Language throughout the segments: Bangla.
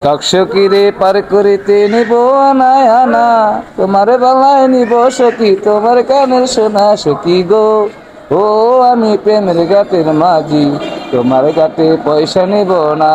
কাকসকিরে পার করিতে নিব আনায় আনা, তোমার বেলায় নিব সখী, তোমার কানের সোনা সখী গো। ও আমি প্রেমের গাতের মাঝি, তোমার গাতে পয়সা নিব না।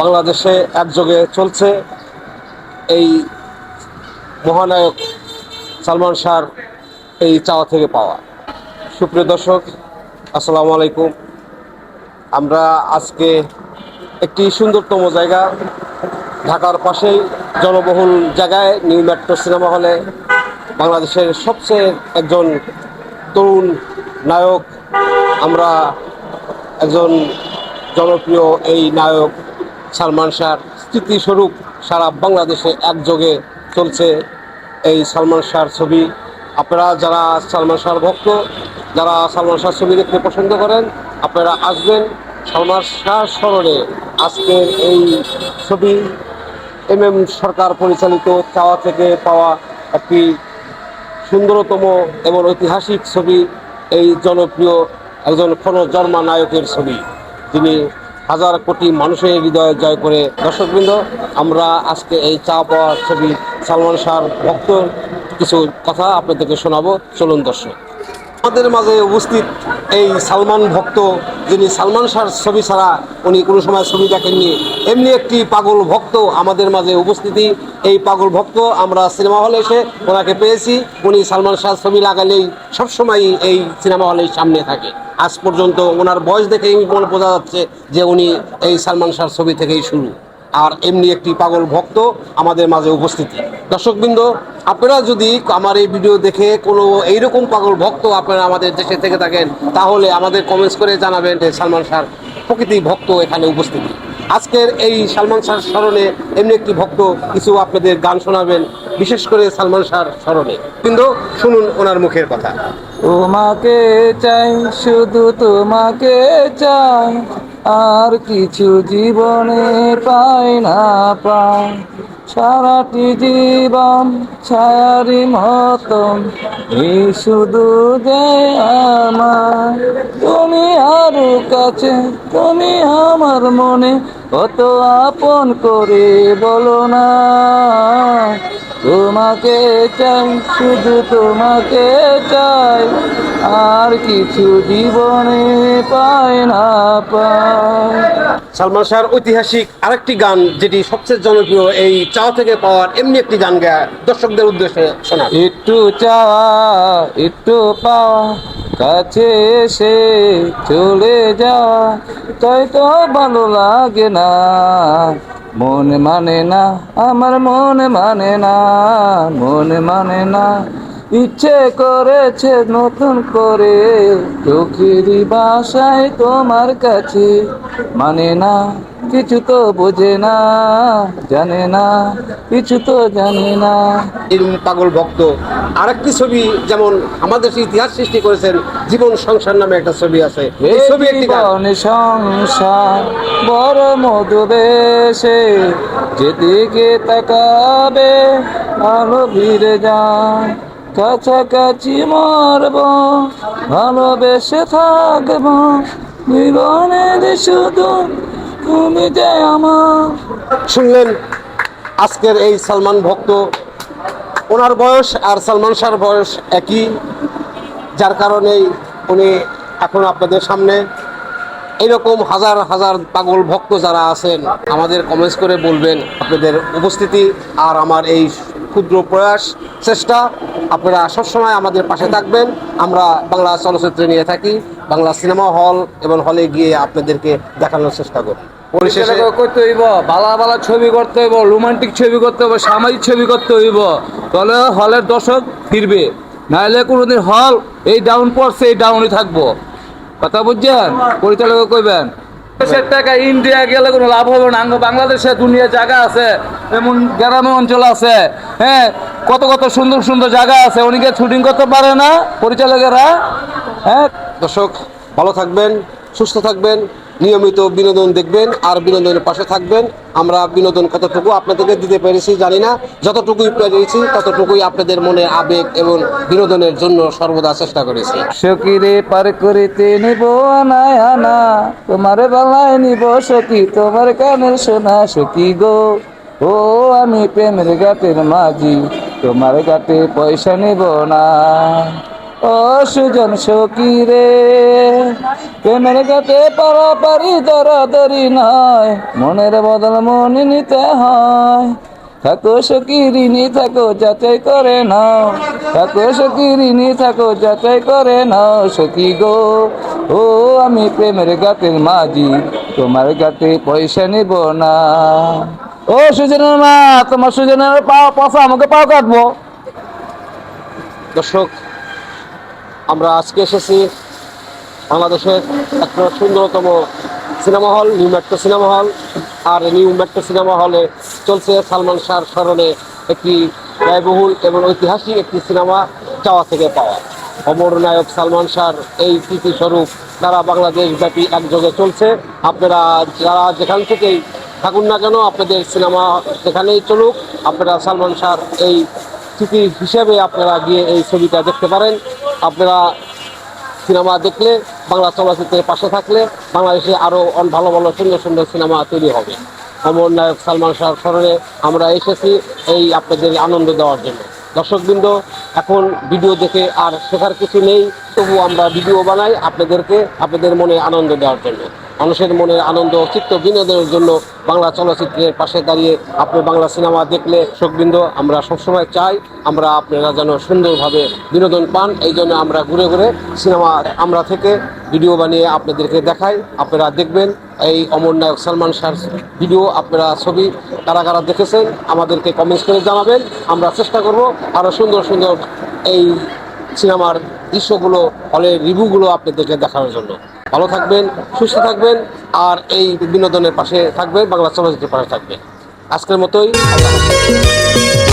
বাংলাদেশে একযোগে চলছে এই মহানায়ক সালমান শাহর এই চাওয়া থেকে পাওয়া। সুপ্রিয় দর্শক, আসসালামু আলাইকুম। আমরা আজকে একটি সুন্দরতম জায়গা, ঢাকার পাশেই জনবহুল জায়গায়, নিউ মেট্রো সিনেমা হলে বাংলাদেশের সবচেয়ে একজন তরুণ নায়ক, আমরা একজন জনপ্রিয় এই নায়ক সালমান শাহর স্মৃতিস্বরূপ সারা বাংলাদেশে একযোগে চলছে এই সালমান শাহর ছবি। আপনারা যারা সালমান শাহর ভক্ত, যারা সালমান শাহর ছবি দেখতে পছন্দ করেন, আপনারা আসবেন সালমান শাহর স্মরণে। আজকের এই ছবি এম সরকার পরিচালিত চাওয়া থেকে পাওয়া একটি সুন্দরতম এবং ঐতিহাসিক ছবি। এই জনপ্রিয় একজন ক্ষণজন্মা নায়কের ছবি, যিনি হাজার কোটি মানুষের হৃদয়ে জয় করে। দর্শকবৃন্দ, আমরা আজকে এই চা পাওয়ার ছবি সালমান শাহর ভক্ত কিছু কথা আপনাদেরকে শোনাবো। চলুন দর্শক। আমাদের মাঝে উপস্থিত এই সালমান ভক্ত, যিনি সালমান শাহর ছবি ছাড়া উনি কোনো সময় ছবি দেখেননি, এমনি একটি পাগল ভক্ত আমাদের মাঝে উপস্থিতি। এই পাগল ভক্ত আমরা সিনেমা হলে এসে ওনাকে পেয়েছি। উনি সালমান শাহর ছবি লাগালেই সবসময় এই সিনেমা হলের সামনে থাকে। আজ পর্যন্ত ওনার বয়স দেখেই মনে বোঝা যাচ্ছে যে উনি এই সালমান শাহর ছবি থেকেই শুরু। আর এমনি একটি পাগল ভক্ত আমাদের মাঝে উপস্থিতি। দর্শকবৃন্দ, আপনারা যদি আমার এই ভিডিও দেখে কোনো এইরকম পাগল ভক্ত আপনারা আমাদের দেশে থেকে থাকেন, তাহলে আমাদের কমেন্টস করে জানাবেন যে সালমান শাহর প্রকৃতি ভক্ত এখানে উপস্থিতি। আজকের এই সালমান শাহর স্মরণে এমনি একটি ভক্ত কিছু আপনাদের গান শোনাবেন, বিশেষ করে সালমান শাহর স্মরণে। কিন্তু শুনুন ওনার মুখের কথা। তোমাকে চাই, শুধু তোমাকে চাই, আর কিছু জীবনে পাই না পাই। সারাটি জীবন ছায়ারি মতন, এই শুধু যে আমার। তুমি আরো কাছে, তুমি আমার মনে, কত আপন করে বলো না। তোমাকে চাই, শুধু তোমাকে চাই, আর কিছু জীবনে পাই না পাই। সালমান শাহর ঐতিহাসিক আরেকটি গান, যেটি সবচেয়ে জনপ্রিয়, এই চাওয়া থেকে পাওয়ার এমনি একটি গান গায় দর্শকদের উদ্দেশ্যে শোনা। একটু চাওয়া, একটু পাওয়া, কাছে এসে চলে যাওয়া, তাই তো ভালো লাগে না। মন মানে না, আমার মন মানে না, মন মানে না। ইচ্ছে করেছে নতুন করে চোখেরই বাসায় তোমার কাছে, মানে না, কিছু তো বোঝে না, জানে না, কিছু তো জানে না। এরকম পাগল ভক্ত আরেকটি ছবি, যেমন আমাদের ইতিহাস সৃষ্টি করেছেন, জীবন সংসার নামে একটা ছবি আছে। এই ছবি একটি গান। জীবন সংসার বড় মধু বেশে, যেদিকে তাকাবে আলো ভিড়ে যায়। কাছাকাছি মরব, ভালোবেসে থাকব, জীবনে যে শুধু তুমি যে আমার। শুনলেন আজকের এই সালমান ভক্ত, ওনার বয়স আর সালমান শাহর বয়স একই, যার কারণেই উনি এখন আপনাদের সামনে। এইরকম হাজার হাজার পাগল ভক্ত যারা আছেন, আমাদের কমেন্টস করে বলবেন আপনাদের উপস্থিতি। আর আমার এই ক্ষুদ্র প্রয়াস, চেষ্টা, আপনারা সবসময় আমাদের পাশে থাকবেন। আমরা বাংলা চলচ্চিত্র নিয়ে থাকি, বাংলা সিনেমা হল এবং হলে গিয়ে আপনাদেরকে দেখানোর চেষ্টা করি। পরিশেষে করতে হইব, বালা বালা ছবি করতে হইব, রোমান্টিক ছবি করতে হইব, সামাজিক ছবি করতে হইব, তাহলে হলের দর্শক ফিরবে। নাহলে কোনোদিন হল এই ডাউন পড়ছে, এই ডাউনই থাকবো। কথা বুঝছেন? পরিচালক কইবেন দেশের টাকা ইন্ডিয়া গেলে কোনো লাভ হবে না। বাংলাদেশে দুনিয়া জায়গা আছে, এমন গ্রামীণ অঞ্চল আছে, হ্যাঁ, কত কত সুন্দর সুন্দর জায়গা আছে, অনেকে শুটিং করতে পারে না পরিচালকেরা, হ্যাঁ। দর্শক ভালো থাকবেন, সুস্থ থাকবেন, নিয়মিত বিনোদন দেখবেন আর বিনোদনের পাশে থাকবেন। আমরা বিনোদন কতটুকু আপনাদেরকে দিতে পেরেছি জানি না, যতটুকুই পেরেছি ততটুকুই আপনাদের মনে আবেগ এবং বিনোদনের জন্য সর্বদা চেষ্টা করেছি। সখীরে পার করিতে নিব আনায় আনা, তোমার বেলায় নিব সখী তোমার কানের সোনা। সখী গো ও আমি প্রেমের গাতের মাঝি, তোমার গাতে পয়সা নিব না। ও সুজন সখী রে, প্রেমের গাতে পারাপারি দরাদরি নয়, মনের বদল মনে নিতে হয়। থাকো সখী ঋণী থাকো যাচাই করে নাও, থাকো সখী ঋণী থাকো যাচাই করে নাও। সখী গো ও আমি প্রেমের গাতের মাঝি, তোমার গাতে পয়সা নিব না। ও সুজনের মা, তোমার সুজনের পাও পচা, আমাকে পাও কাটবো। দর্শক আমরা আজকে এসেছি বাংলাদেশের একটা সুন্দরতম cinema hall new metro cinema hall. আর নিউ মেট্রো সিনেমা হলে চলছে সালমান শাহর স্মরণে একটি ব্যয়বহুল এবং ঐতিহাসিক একটি সিনেমা, চাওয়া থেকে পাওয়া। অমর নায়ক সালমান শাহর এই স্মৃতিস্বরূপ তারা বাংলাদেশব্যাপী একযোগে চলছে। আপনারা যারা যেখান থেকেই থাকুন না কেন, আপনাদের সিনেমা যেখানেই চলুক, আপনারা সালমান শাহর এই স্মৃতি হিসেবে আপনারা গিয়ে এই ছবিটা দেখতে পারেন। আপনারা সিনেমা দেখলে, বাংলা চলচ্চিত্রের পাশে থাকলে বাংলাদেশে আরও ভালো ভালো সুন্দর সুন্দর সিনেমা তৈরি হবে। অমর নায়ক সালমান শাহর স্মরণে আমরা এসেছি এই আপনাদের আনন্দ দেওয়ার জন্য। দর্শকবৃন্দ, এখন ভিডিও দেখে আর শেখার কিছু নেই, তবু আমরা ভিডিও বানাই আপনাদেরকে, আপনাদের মনে আনন্দ দেওয়ার জন্য। মানুষের মনের আনন্দ চিত্ত বিনোদনের জন্য বাংলা চলচ্চিত্রের পাশে দাঁড়িয়ে আপনি বাংলা সিনেমা দেখলে দর্শকবৃন্দ আমরা সবসময় চাই আমরা আপনারা যেন সুন্দরভাবে বিনোদন পান। এই জন্য আমরা ঘুরে ঘুরে সিনেমা আমরা থেকে ভিডিও বানিয়ে আপনাদেরকে দেখাই, আপনারা দেখবেন। এই অমর নায়ক সালমান শাহর ভিডিও আপনারা ছবি কারা কারা দেখেছেন আমাদেরকে কমেন্টস করে জানাবেন। আমরা চেষ্টা করব আরও সুন্দর সুন্দর এই সিনেমার দৃশ্যগুলো, হলের রিভিউগুলো আপনাদেরকে দেখানোর জন্য। ভালো থাকবেন, সুস্থ থাকবেন আর এই বিনোদনের পাশে থাকবেন, বাংলা চলচ্চিত্রের পাশে থাকবেন। আজকের মতোই আল্লাহ হাফেজ।